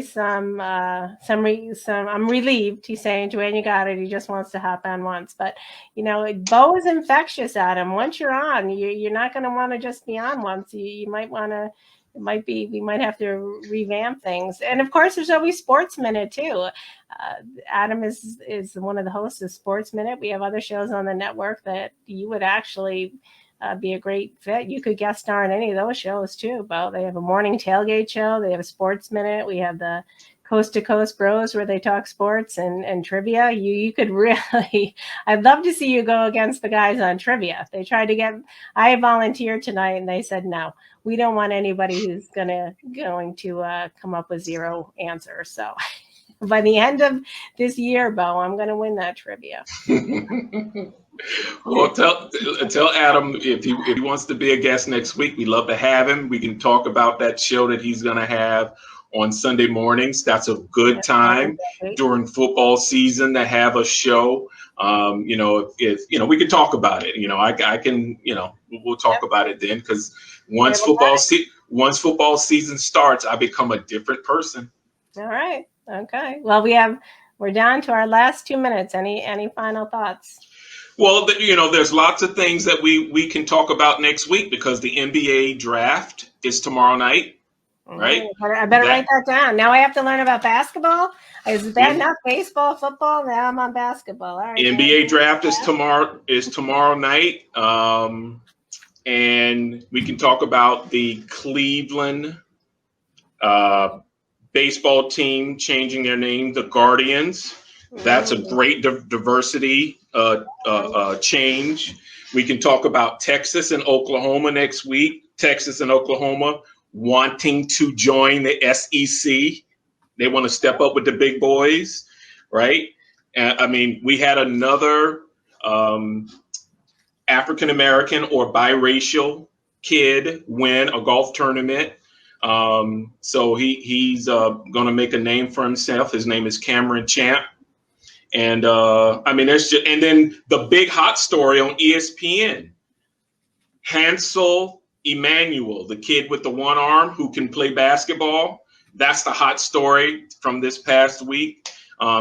some I'm relieved. He's saying, Joanne, you got it. He just wants to hop on once. But Bo is infectious, Adam. Once you're on, you're not going to want to just be on once. You might want to. We might have to revamp things. And of course, there's always Sports Minute too. Adam is one of the hosts of Sports Minute. We have other shows on the network that you would actually be a great fit. You could guest star on any of those shows too, Bo. They have a morning tailgate show. They have a Sports Minute. We have the Coast to Coast Bros where they talk sports and trivia. You could really, I'd love to see you go against the guys on trivia. They tried to I volunteered tonight and they said, no, we don't want anybody who's going to come up with zero answers. So by the end of this year, Bo, I'm going to win that trivia. Well, tell Adam if he wants to be a guest next week, we'd love to have him. We can talk about that show that he's going to have on Sunday mornings. That's a good time during football season to have a show. If we could talk about it. I can. We'll talk about it then, because once football season starts, I become a different person. All right. Okay. Well, we're down to our last 2 minutes. Any final thoughts? Well, there's lots of things that we can talk about next week, because the NBA draft is tomorrow night. Right. I better write that down. Now I have to learn about basketball. Is that enough? Baseball, football? Now I'm on basketball. All right. NBA draft is tomorrow night. And we can talk about the Cleveland baseball team changing their name, the Guardians. That's a great diversity change. We can talk about Texas and Oklahoma next week. Texas and Oklahoma wanting to join the SEC. They want to step up with the big boys, right? We had another African-American or biracial kid win a golf tournament. So he's going to make a name for himself. His name is Cameron Champ. And and then the big hot story on ESPN, Hansel Emmanuel, the kid with the one arm who can play basketball. That's the hot story from this past week.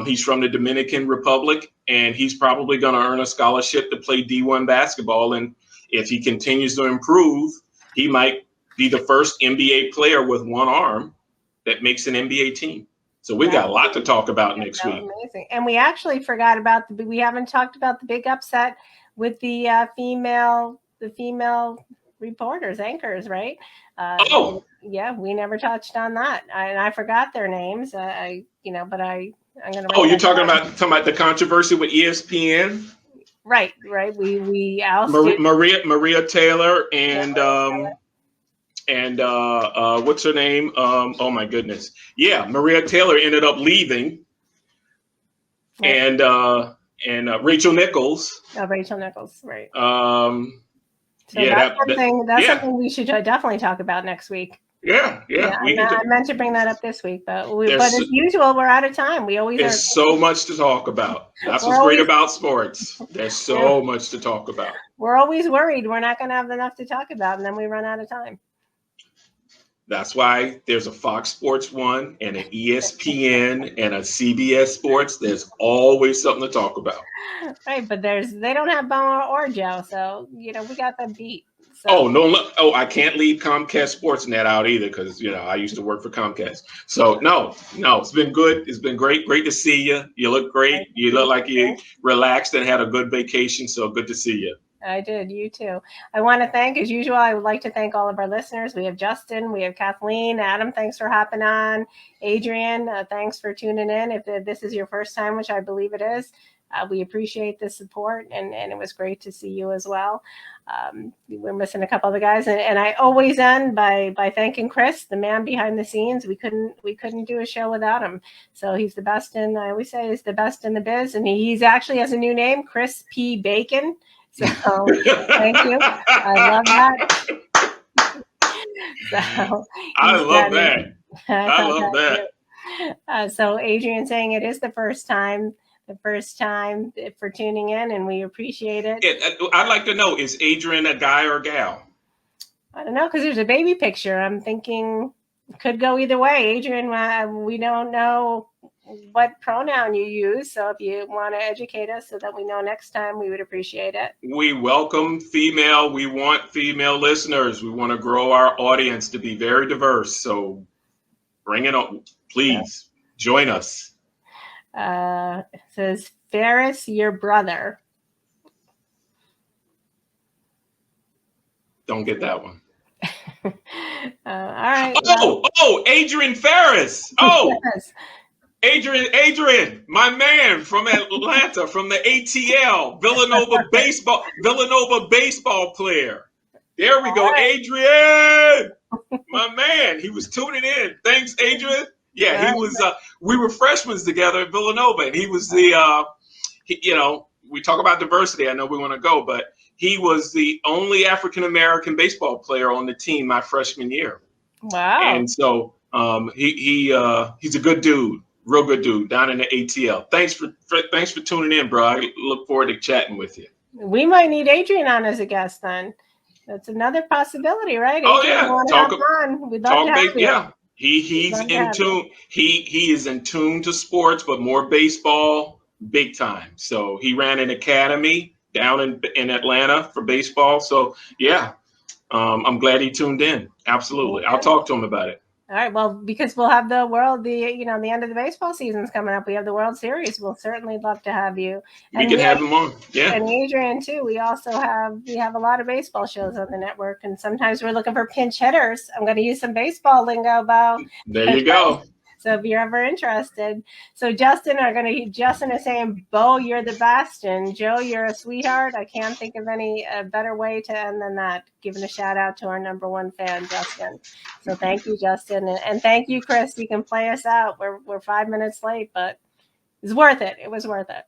He's from the Dominican Republic, and he's probably going to earn a scholarship to play D1 basketball. And if he continues to improve, he might be the first NBA player with one arm that makes an NBA team. So we've got a lot to talk about next week. Amazing. And we actually forgot about we haven't talked about the big upset with the female reporters, anchors, right? Yeah, we never touched on that. And I forgot their names. But I'm going to. You're talking about the controversy with ESPN? Right. We ousted Maria Taylor and what's her name? Oh my goodness. Yeah, Maria Taylor ended up leaving. And Rachel Nichols. Oh, Rachel Nichols, right. So that's something we should definitely talk about next week. Yeah. I meant to bring that up this week, but as usual, we're out of time. There's so much to talk about. That's what's great about sports. There's so much to talk about. We're always worried we're not going to have enough to talk about, and then we run out of time. That's why there's a Fox Sports 1 and an ESPN and a CBS Sports. There's always something to talk about. Right, but they don't have Bono or Joe, so we got them beat. So. Oh no! I can't leave Comcast Sportsnet out either because I used to work for Comcast. So no, it's been good. It's been great. Great to see you. You look great. You look like you relaxed and had a good vacation. So good to see you. I did. You too. I want to thank, as usual, I would like to thank all of our listeners. We have Justin, we have Kathleen, Adam, thanks for hopping on. Adrian, thanks for tuning in. If this is your first time, which I believe it is, we appreciate the support, and it was great to see you as well. We're missing a couple of the guys, and I always end by thanking Chris, the man behind the scenes. We couldn't do a show without him. So he's the best I always say he's the best in the biz, and he's actually has a new name, Chris P. Bacon. So thank you. I love that. So I love that. So Adrian saying it is the first time for tuning in, and we appreciate it. I'd like to know, is Adrian a guy or a gal? I don't know, because there's a baby picture. I'm thinking it could go either way. Adrian, we don't know what pronoun you use, so if you want to educate us so that we know next time, we would appreciate it. We welcome female. We want female listeners. We want to grow our audience to be very diverse. So bring it on. Please join us. It says, Ferris, your brother. Don't get that one. All right. Adrian Ferris. Oh, yes. Adrian, my man from Atlanta, from the ATL, Villanova baseball player. There we go, right. Adrian, my man. He was tuning in. Thanks, Adrian. Yeah, he was. We were freshmen together at Villanova, and he was the. We talk about diversity. I know we want to go, but he was the only African American baseball player on the team my freshman year. Wow! And so he's a good dude. Real good dude down in the ATL. Thanks for tuning in, bro. I look forward to chatting with you. We might need Adrian on as a guest then. That's another possibility, right? Oh Adrian, We'd love to have you. Yeah. He's in tune. He is in tune to sports, but more baseball, big time. So he ran an academy down in Atlanta for baseball. So yeah, I'm glad he tuned in. Absolutely. I'll talk to him about it. All right. Well, because we'll have the end of the baseball season's coming up. We have the World Series. We'll certainly love to have you. We can have him on. Yeah. And Adrian too. We also have a lot of baseball shows on the network, and sometimes we're looking for pinch hitters. I'm going to use some baseball lingo, Bo. There you go. So if you're ever interested. So Justin is saying, Bo, you're the best, and Joe, you're a sweetheart. I can't think of any better way to end than that. Giving a shout out to our number one fan, Justin. So thank you, Justin. And thank you, Chris. You can play us out. We're 5 minutes late, but it's worth it. It was worth it.